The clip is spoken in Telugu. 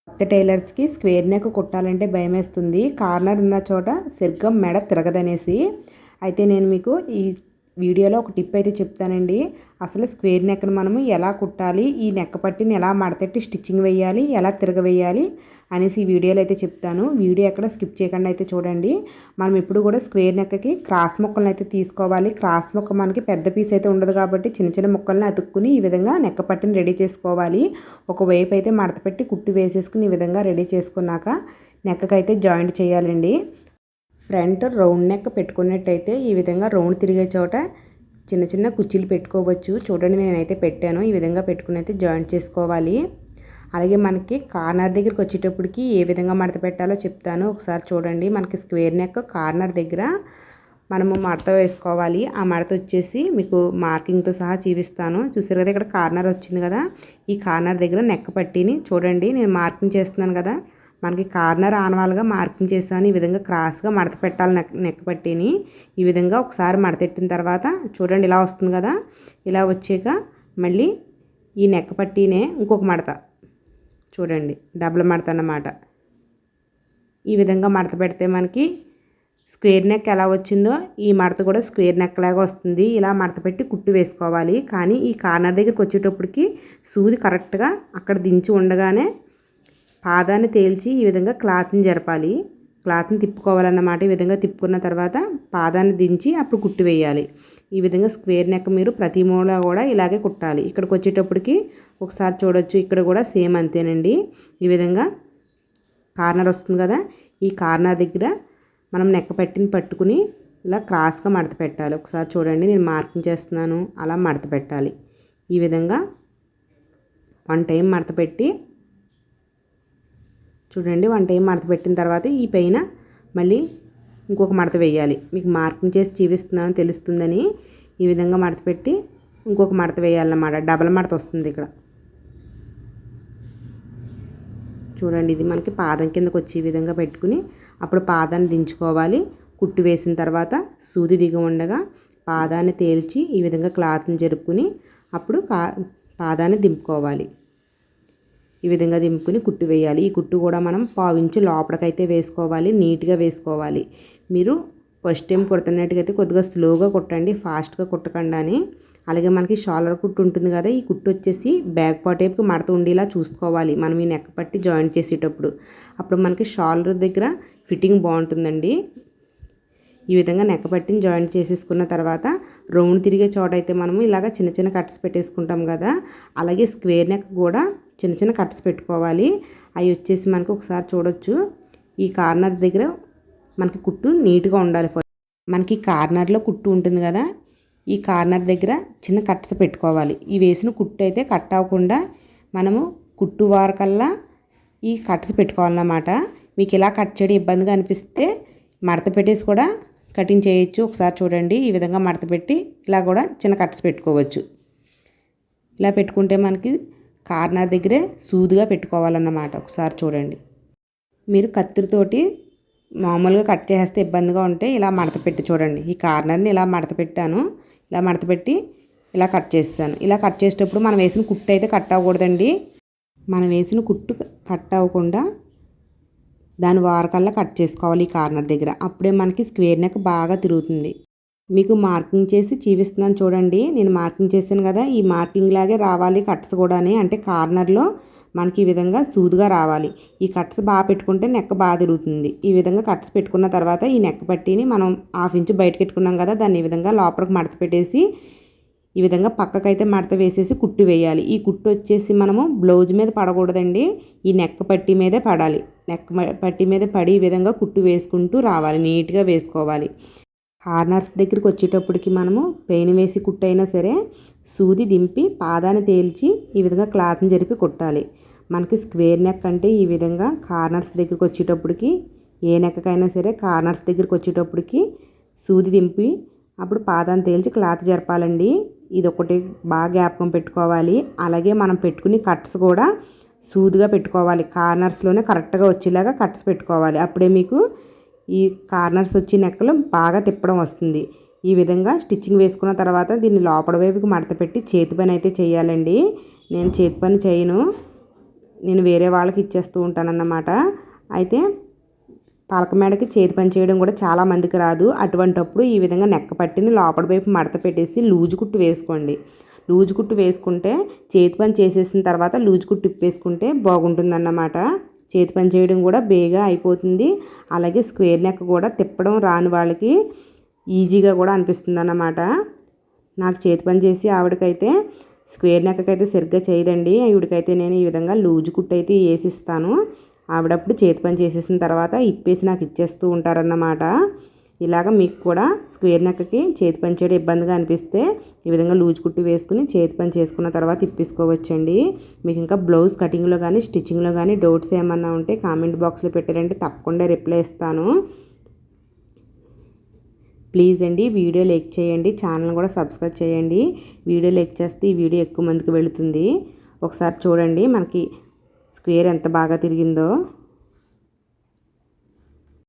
కొత్త టైలర్స్కి స్క్వేర్ నెక్ కుట్టాలంటే భయమేస్తుంది. కార్నర్ ఉన్న చోట సరిగ్గా మెడ తిరగదనేసి. అయితే నేను మీకు ఈ వీడియోలో ఒక టిప్ అయితే చెప్తానండి. అసలు స్క్వేర్ నెక్ని మనము ఎలా కుట్టాలి, ఈ నెక్ పట్టిని ఎలా మడతెట్టి స్టిచ్చింగ్ వేయాలి, ఎలా తిరగవేయాలి అనేసి ఈ వీడియోలో అయితే చెప్తాను. వీడియో ఎక్కడ స్కిప్ చేయకుండా అయితే చూడండి. మనం ఇప్పుడు కూడా స్క్వేర్ నెక్కి క్రాస్ ముక్కలను అయితే తీసుకోవాలి. క్రాస్ ముక్క మనకి పెద్ద పీస్ అయితే ఉండదు కాబట్టి చిన్న చిన్న ముక్కల్ని అతుక్కుని ఈ విధంగా నెక్ పట్టిని రెడీ చేసుకోవాలి. ఒకవైపు అయితే మడత పెట్టి కుట్టు వేసేసుకుని ఈ విధంగా రెడీ చేసుకున్నాక నెక్కకి అయితే జాయింట్ చేయాలండి. ఫ్రంట్ రౌండ్ నెక్ పెట్టుకున్నట్టయితే ఈ విధంగా రౌండ్ తిరిగే చోట చిన్న చిన్న కుర్చీలు పెట్టుకోవచ్చు. చూడండి, నేనైతే పెట్టాను. ఈ విధంగా పెట్టుకుని అయితే జాయింట్ చేసుకోవాలి. అలాగే మనకి కార్నర్ దగ్గరికి వచ్చేటప్పటికి ఏ విధంగా మడత పెట్టాలో చెప్తాను, ఒకసారి చూడండి. మనకి స్క్వేర్ నెక్ కార్నర్ దగ్గర మనము మడత వేసుకోవాలి. ఆ మడత వచ్చేసి మీకు మార్కింగ్తో సహా చూపిస్తాను. చూసారు కదా, ఇక్కడ కార్నర్ వచ్చింది కదా, ఈ కార్నర్ దగ్గర నెక్ పట్టిని చూడండి, నేను మార్కింగ్ చేస్తున్నాను కదా, మనకి కార్నర్ ఆనవాలుగా మార్కింగ్ చేస్తాను. ఈ విధంగా క్రాస్గా మడత పెట్టాలి. నెక్ పట్టిని ఈ విధంగా ఒకసారి మడతెట్టిన తర్వాత చూడండి ఇలా వస్తుంది కదా, ఇలా వచ్చాక మళ్ళీ ఈ నెక్ పట్టినే ఇంకొక మడత చూడండి, డబుల్ మడత అన్నమాట. ఈ విధంగా మడత పెడితే మనకి స్క్వేర్ నెక్ ఎలా వచ్చిందో ఈ మడత కూడా స్క్వేర్ నెక్ లాగా వస్తుంది. ఇలా మడత పెట్టి కుట్టు వేసుకోవాలి. కానీ ఈ కార్నర్ దగ్గరికి వచ్చేటప్పటికి సూది కరెక్ట్గా అక్కడ దించి ఉండగానే పాదాన్ని తేల్చి ఈ విధంగా క్లాత్ని జరపాలి. క్లాత్ని తిప్పుకోవాలన్నమాట. ఈ విధంగా తిప్పుకున్న తర్వాత పాదాన్ని దించి అప్పుడు కుట్టు వేయాలి. ఈ విధంగా స్క్వేర్ నెక్ మీరు ప్రతి మూల కూడా ఇలాగే కుట్టాలి. ఇక్కడికి వచ్చేటప్పటికి ఒకసారి చూడొచ్చు, ఇక్కడ కూడా సేమ్ అంతేనండి. ఈ విధంగా కార్నర్ వస్తుంది కదా, ఈ కార్నర్ దగ్గర మనం నెక్ పట్టిని పట్టుకుని ఇలా క్రాస్గా మడత పెట్టాలి. ఒకసారి చూడండి, నేను మార్కింగ్ చేస్తున్నాను, అలా మడత పెట్టాలి. ఈ విధంగా 1 టైం మడత పెట్టి చూడండి, 1 టైం మడత పెట్టిన తర్వాత ఈ పైన మళ్ళీ ఇంకొక మడత వేయాలి. మీకు మార్కింగ్ చేసి చూపిస్తున్నాను తెలుస్తుందని. ఈ విధంగా మడత పెట్టి ఇంకొక మడత వేయాలన్నమాట. డబల్ మడత వస్తుంది ఇక్కడ చూడండి. ఇది మనకి పాదం కిందకు వచ్చి ఈ విధంగా పెట్టుకుని అప్పుడు పాదాన్ని దించుకోవాలి. కుట్టు వేసిన తర్వాత సూది దిగి ఉండగా పాదాన్ని తేల్చి ఈ విధంగా క్లాత్ని జరుపుకుని అప్పుడు పాదాన్ని దింపుకోవాలి. ఈ విధంగా దింపుకుని కుట్టు వేయాలి. ఈ కుట్టు కూడా మనం 1/4 ఇంచు లోపలికైతే వేసుకోవాలి. నీట్గా వేసుకోవాలి. మీరు ఫస్ట్ టైం కుడుతున్నట్టుగైతే కొద్దిగా స్లోగా కుట్టండి, ఫాస్ట్గా కుట్టకుండా అని. అలాగే మనకి షాలర్ కుట్టు ఉంటుంది కదా, ఈ కుట్టు వచ్చేసి బ్యాక్ పార్ట్ వైపుకి మడత ఉండేలా చూసుకోవాలి మనం ఈ నెక్ పట్టి జాయింట్ చేసేటప్పుడు. అప్పుడు మనకి షాలర్ దగ్గర ఫిట్టింగ్ బాగుంటుందండి. ఈ విధంగా నెక్ పట్టిని జాయింట్ చేసేసుకున్న తర్వాత రౌండ్ తిరిగే చోట అయితే మనము ఇలాగ చిన్న చిన్న కట్స్ పెట్టేసుకుంటాం కదా, అలాగే స్క్వేర్ నెక్ కూడా చిన్న చిన్న కట్స్ పెట్టుకోవాలి. అవి వచ్చేసి మనకు ఒకసారి చూడొచ్చు, ఈ కార్నర్ దగ్గర మనకి కుట్టు నీట్గా ఉండాలి. మనకి కార్నర్లో కుట్టు ఉంటుంది కదా, ఈ కార్నర్ దగ్గర చిన్న కట్స్ పెట్టుకోవాలి. ఈ వేసిన కుట్టు అయితే కట్ అవ్వకుండా మనము కుట్టు వారకల్లా ఈ కట్స్ పెట్టుకోవాలన్నమాట. మీకు ఇలా కట్ చేయడం ఇబ్బందిగా అనిపిస్తే మడత పెట్టేసి కూడా కటింగ్ చేయొచ్చు. ఒకసారి చూడండి, ఈ విధంగా మడత పెట్టి ఇలా కూడా చిన్న కట్స్ పెట్టుకోవచ్చు. ఇలా పెట్టుకుంటే మనకి కార్నర్ దగ్గరే సూదిగా పెట్టుకోవాలన్నమాట. ఒకసారి చూడండి, మీరు కత్తిరితోటి మామూలుగా కట్ చేస్తే ఇబ్బందిగా ఉంటే ఇలా మడత పెట్టి చూడండి. ఈ కార్నర్ని ఇలా మడత పెట్టాను, ఇలా మడత పెట్టి ఇలా కట్ చేస్తాను. ఇలా కట్ చేసేటప్పుడు మనం వేసిన కుట్టు అయితే కట్ అవ్వకూడదండి. మనం వేసిన కుట్టు కట్ అవ్వకుండా దాని వారకల్లా కట్ చేసుకోవాలి ఈ కార్నర్ దగ్గర. అప్పుడే మనకి స్క్వేర్ నెక్ బాగా తిరుగుతుంది. మీకు మార్కింగ్ చేసి చూపిస్తున్నాను చూడండి. నేను మార్కింగ్ చేశాను కదా, ఈ మార్కింగ్ లాగే రావాలి కట్స్ కూడా. అంటే కార్నర్లో మనకి ఈ విధంగా సూదుగా రావాలి. ఈ కట్స్ బాగా పెట్టుకుంటే నెక్ బాగా తిరుగుతుంది. ఈ విధంగా కట్స్ పెట్టుకున్న తర్వాత ఈ నెక్ పట్టిని మనం 1/2 ఇంచు బయటకు పెట్టుకున్నాం కదా, దాన్ని ఈ విధంగా లోపలికి మడత పెట్టేసి ఈ విధంగా పక్కకైతే మడత వేసేసి కుట్టు వేయాలి. ఈ కుట్టు వచ్చేసి మనము బ్లౌజ్ మీద పడకూడదండి, ఈ నెక్ పట్టి మీదే పడాలి. నెక్ పట్టి మీద పడి ఈ విధంగా కుట్టు వేసుకుంటూ రావాలి, నీట్గా వేసుకోవాలి. కార్నర్స్ దగ్గరికి వచ్చేటప్పటికి మనము పెయిన్ వేసి కుట్టు అయినా సరే సూది దింపి పాదాన్ని తేల్చి ఈ విధంగా క్లాత్ని జరిపి కుట్టాలి. మనకి స్క్వేర్ నెక్ అంటే ఈ విధంగా కార్నర్స్ దగ్గరికి వచ్చేటప్పటికి ఏ నెక్కకైనా సరే కార్నర్స్ దగ్గరికి వచ్చేటప్పటికి సూది దింపి అప్పుడు పాదాన్ని తేల్చి క్లాత్ జరపాలండి. ఇది ఒకటి బాగా జ్ఞాపకం పెట్టుకోవాలి. అలాగే మనం పెట్టుకుని కట్స్ కూడా సూదిగా పెట్టుకోవాలి. కార్నర్స్లోనే కరెక్ట్గా వచ్చేలాగా కట్స్ పెట్టుకోవాలి. అప్పుడే మీకు ఈ కార్నర్స్ వచ్చి నెక్కలు బాగా తిప్పడం వస్తుంది. ఈ విధంగా స్టిచ్చింగ్ వేసుకున్న తర్వాత దీన్ని లోపల వైపుకి మడత పెట్టి చేతి పని అయితే చేయాలండి. నేను చేతి పని చేయను, నేను వేరే వాళ్ళకి ఇచ్చేస్తూ ఉంటానన్నమాట. అయితే పలక మేడకి చేతి పని చేయడం కూడా చాలా మందికి రాదు. అటువంటప్పుడు ఈ విధంగా నెక్క పట్టిని లోపల వైపు మడత పెట్టేసి లూజు కుట్టు వేసుకోండి. లూజు కుట్టు వేసుకుంటే చేతి పని చేసేసిన తర్వాత లూజు కుట్టు ఇప్పేసుకుంటే బాగుంటుందన్నమాట. చేతి పని చేయడం కూడా బేగా అయిపోతుంది. అలాగే స్క్వేర్ నెక్ కూడా తిప్పడం రాని వాళ్ళకి ఈజీగా కూడా అనిపిస్తుంది అన్నమాట. నాకు చేతి పని చేసి ఆవిడకైతే స్క్వేర్ నెక్ అయితే సరిగ్గా చేయదండి. ఈవిడకైతే నేను ఈ విధంగా లూజు కుట్టు అయితే వేసిస్తాను. ఆవిడప్పుడు చేతి పని చేసేసిన తర్వాత ఇప్పేసి నాకు ఇచ్చేస్తూ ఉంటారన్నమాట. ఇలాగ మీకు కూడా స్క్వేర్ నెక్కి చేతి పని చేయడం ఇబ్బందిగా అనిపిస్తే ఈ విధంగా లూజ్ కుట్టు వేసుకుని చేతి పని చేసుకున్న తర్వాత ఇప్పేసుకోవచ్చండి. మీకు ఇంకా బ్లౌజ్ కటింగ్లో కానీ స్టిచ్చింగ్లో కానీ డౌట్స్ ఏమన్నా ఉంటే కామెంట్ బాక్స్లో పెట్టారంటే తప్పకుండా రిప్లై ఇస్తాను. ప్లీజ్ అండి వీడియో లైక్ చేయండి, ఛానల్ కూడా సబ్స్క్రైబ్ చేయండి. వీడియో లైక్ చేస్తే ఈ వీడియో ఎక్కువ మందికి వెళుతుంది. ఒకసారి చూడండి మనకి స్క్వేర్ ఎంత బాగా తిరిగిందో.